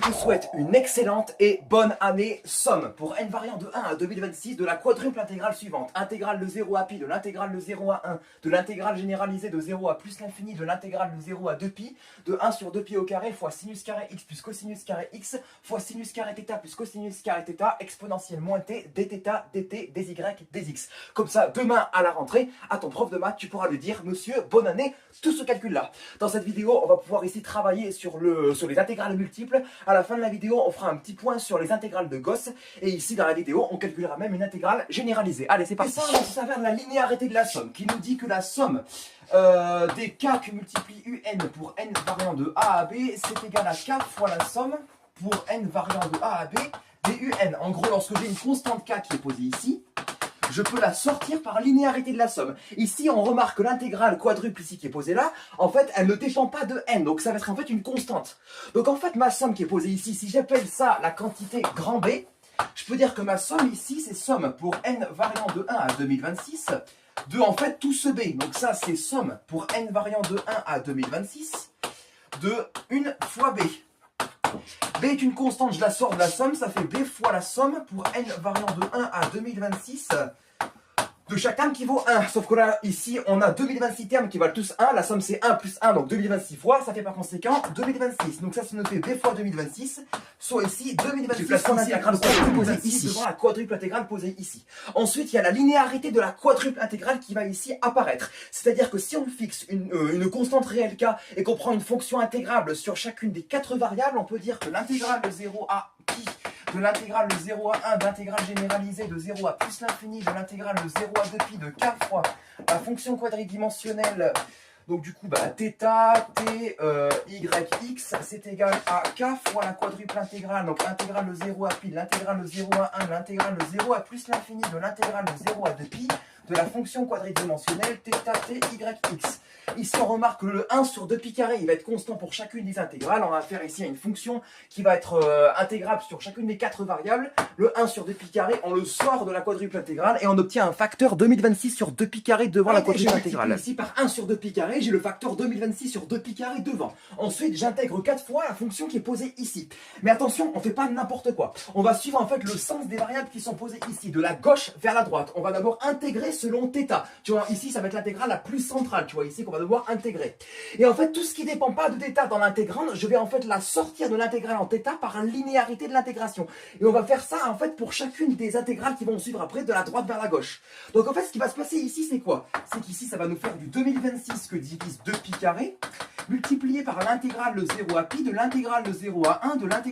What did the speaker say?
Je vous souhaite une excellente et bonne année somme pour n variant de 1 à 2026 de la quadruple intégrale suivante. Intégrale de 0 à pi, de l'intégrale de 0 à 1, de l'intégrale généralisée de 0 à plus l'infini, de l'intégrale de 0 à 2pi, de 1 sur 2pi au carré fois sinus carré x plus cosinus carré x fois sinus carré θ plus cosinus carré θ exponentielle moins t dθ dt dy dx. Comme ça, demain à la rentrée, à ton prof de maths, tu pourras lui dire « Monsieur, bonne année », tout ce calcul-là. Dans cette vidéo, on va pouvoir ici travailler sur les intégrales multiples. À la fin de la vidéo, on fera un petit point sur les intégrales de Gauss. Et ici, dans la vidéo, on calculera même une intégrale généralisée. Allez, c'est parti. Et ça, on s'avère de la linéarité de la somme, qui nous dit que la somme des k que multiplie un pour n variant de a à b, c'est égal à k fois la somme pour n variant de a à b des un. En gros, lorsque j'ai une constante k qui est posée ici, je peux la sortir par linéarité de la somme. Ici, on remarque que l'intégrale quadruple ici qui est posée là, en fait, elle ne dépend pas de n, donc ça va être en fait une constante. Donc en fait, ma somme qui est posée ici, si j'appelle ça la quantité grand B, je peux dire que ma somme ici, c'est somme pour n variant de 1 à 2026, de en fait tout ce B. Donc ça, c'est somme pour n variant de 1 à 2026, de 1 fois B. B est une constante, je la sors de la somme, ça fait B fois la somme pour n variant de 1 à 2026 de chaque terme qui vaut 1. Sauf que là, ici, on a 2026 termes qui valent tous 1. La somme, c'est 1 plus 1, donc 2026 fois. Ça fait par conséquent 2026. Donc ça nous fait B fois 2026, soit ici 2026 fois l'intégrale posée ici, devant la quadruple intégrale posée ici. Ensuite, il y a la linéarité de la quadruple intégrale qui va ici apparaître. C'est-à-dire que si on fixe une constante réelle k et qu'on prend une fonction intégrable sur chacune des 4 variables, on peut dire que l'intégrale de 0 à pi, de l'intégrale de 0 à 1, de l'intégrale généralisée de 0 à plus l'infini, de l'intégrale de 0 à 2pi de k fois la fonction quadridimensionnelle, donc du coup θ, t, y, x, c'est égal à k fois la quadruple intégrale, donc intégrale de 0 à pi, de l'intégrale de 0 à 1, de l'intégrale de 0 à plus l'infini, de l'intégrale de 0 à 2pi, de la fonction quadridimensionnelle θ, t, y, x. Ici, on remarque que le 1 sur 2pi carré, il va être constant pour chacune des intégrales. On va faire ici une fonction qui va être intégrable sur chacune des 4 variables. Le 1 sur 2pi carré, on le sort de la quadruple intégrale et on obtient un facteur 2026 sur 2pi carré devant la quadruple intégrale. Ici, par 1 sur 2pi carré, j'ai le facteur 2026 sur 2pi carré devant. Ensuite, j'intègre 4 fois la fonction qui est posée ici. Mais attention, on ne fait pas n'importe quoi. On va suivre en fait le sens des variables qui sont posées ici, de la gauche vers la droite. On va d'abord intégrer selon θ. Tu vois, ici, ça va être l'intégrale la plus centrale. Tu vois, ici, qu'on va devoir intégrer. Et en fait, tout ce qui ne dépend pas de θ dans l'intégrande, je vais en fait la sortir de l'intégrale en θ par linéarité de l'intégration. Et on va faire ça en fait pour chacune des intégrales qui vont suivre après de la droite vers la gauche. Donc en fait, ce qui va se passer ici, c'est quoi? C'est qu'ici, ça va nous faire du 2026 que divise 2pi carré, multiplié par l'intégrale de 0 à pi, de l'intégrale de 0 à 1, de l'intégrale